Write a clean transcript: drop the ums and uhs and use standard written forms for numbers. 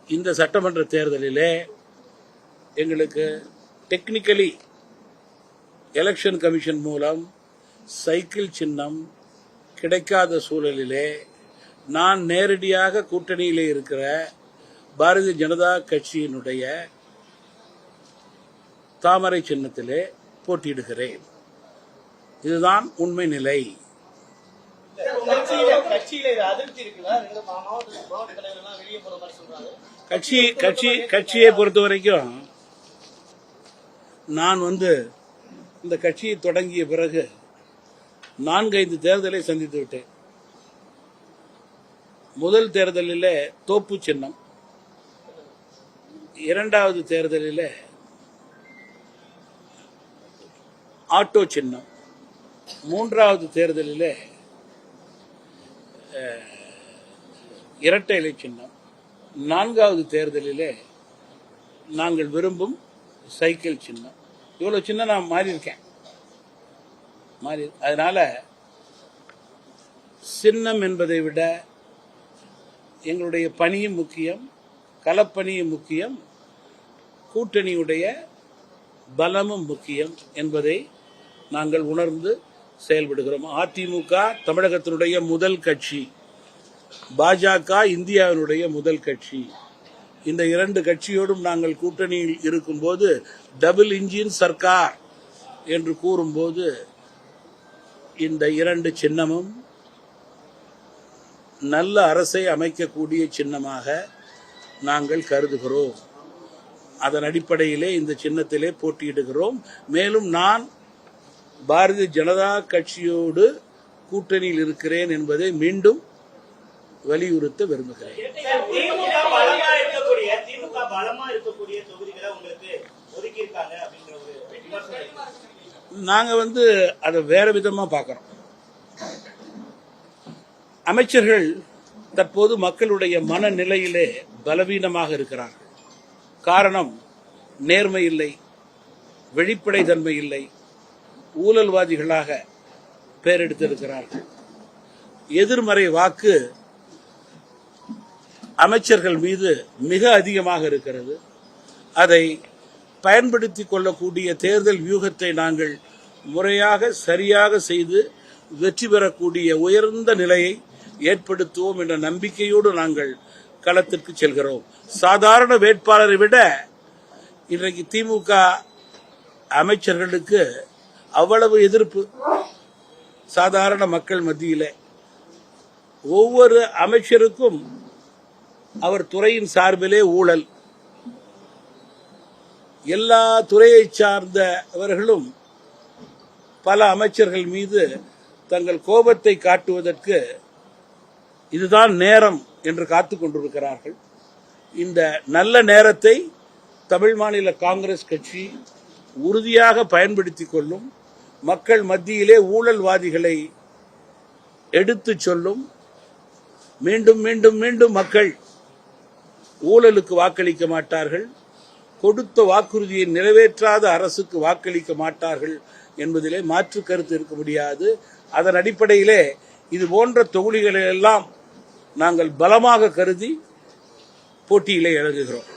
இந்த சட்டமன்ற தேர்தலிலே எங்களுக்கு டெக்னிக்கலி எலெக்ஷன் கமிஷன் மூலம் சைக்கிள் சின்னம் கிடைக்காத சூழலிலே நான் நேரடியாக கூட்டணியிலே இருக்கிற பாரதிய ஜனதா கட்சியினுடைய தாமரை சின்னத்திலே போட்டியிடுகிறேன். இதுதான் உண்மை நிலை. கட்சியை பொறுத்த வரைக்கும் நான் இந்த கட்சியை தொடங்கிய பிறகு 4-5 தேர்தலை சந்தித்து விட்டேன். முதல் தேர்தலில் தோப்பு சின்னம், இரண்டாவது தேர்தலில் ஆட்டோ சின்னம், மூன்றாவது தேர்தலில் இரட்டை இலை சின்னம், நான்காவது தேர்தலில் நாங்கள் விரும்பும் சைக்கிள் சின்னம். இவ்வளவு சின்னம் நான் மாறியிருக்கேன். அதனால சின்னம் என்பதை விட எங்களுடைய பணியும் முக்கியம், களப்பணியும் முக்கியம், கூட்டணியுடைய பலமும் முக்கியம் என்பதை நாங்கள் உணர்ந்து செயல்படுகிறோம். அதிமுக தமிழகத்தினுடைய முதல் கட்சி, பாஜக இந்தியாவினுடைய முதல் கட்சி. இந்த 2 கட்சியோடும் நாங்கள் கூட்டணியில் இருக்கும்போது டபுள் இன்ஜின் சர்க்கார் என்று கூறும்போது இந்த 2 சின்னமும் நல்ல அரசை அமைக்கக்கூடிய சின்னமாக நாங்கள் கருதுகிறோம். அதன் அடிப்படையிலே இந்த சின்னத்திலே போட்டியிடுகிறோம். மேலும் நான் பாரதிய ஜனதா கட்சியோடு கூட்டணியில் இருக்கிறேன் என்பதை மீண்டும் வலியுறுத்த விரும்புகிறேன். நாங்க அதை வேற விதமா பார்க்கிறோம். அமைச்சர்கள் தற்போது மக்களுடைய மனநிலையிலே பலவீனமாக இருக்கிறார்கள். காரணம், நேர்மை இல்லை, வெளிப்படை தன்மை இல்லை, ஊழல்வாதிகளாக பெயரெடுத்திருக்கிறார்கள். எதிர்மறை வாக்கு அமைச்சர்கள் மீது மிக அதிகமாக இருக்கிறது. அதை பயன்படுத்திக் கொள்ளக்கூடிய தேர்தல் வியூகத்தை நாங்கள் முறையாக சரியாக செய்து வெற்றி பெறக்கூடிய உயர்ந்த நிலையை ஏற்படுத்துவோம் என்ற நம்பிக்கையோடு நாங்கள் களத்திற்கு செல்கிறோம். சாதாரண வேட்பாளரை விட இன்றைக்கு திமுக அமைச்சர்களுக்கு அவ்வளவு எதிர்ப்பு சாதாரண மக்கள் மத்தியிலே. ஒவ்வொரு அமைச்சருக்கும் அவர் துறையின் சார்பிலே ஊழல். எல்லா துறையை சார்ந்தவர்களும் பல அமைச்சர்கள் மீது தங்கள் கோபத்தை காட்டுவதற்கு இதுதான் நேரம் என்று காத்துக் கொண்டிருக்கிறார்கள். இந்த நல்ல நேரத்தை தமிழ் மாநில காங்கிரஸ் கட்சி உறுதியாக பயன்படுத்திக் கொள்ளும். மக்கள் மத்தியிலே ஊழல்வாதிகளை எடுத்துச் சொல்லும். மீண்டும் மீண்டும் மீண்டும் மக்கள் ஊழலுக்கு வாக்களிக்க மாட்டார்கள், கொடுத்த வாக்குறுதியை நிறைவேற்றாத அரசுக்கு வாக்களிக்க மாட்டார்கள் என்பதிலே மாற்று கருத்து இருக்க முடியாது. அதன் அடிப்படையிலே இது போன்ற தொகுதிகளெல்லாம் நாங்கள் பலமாக கருதி போட்டியிலே இறங்குகிறோம்.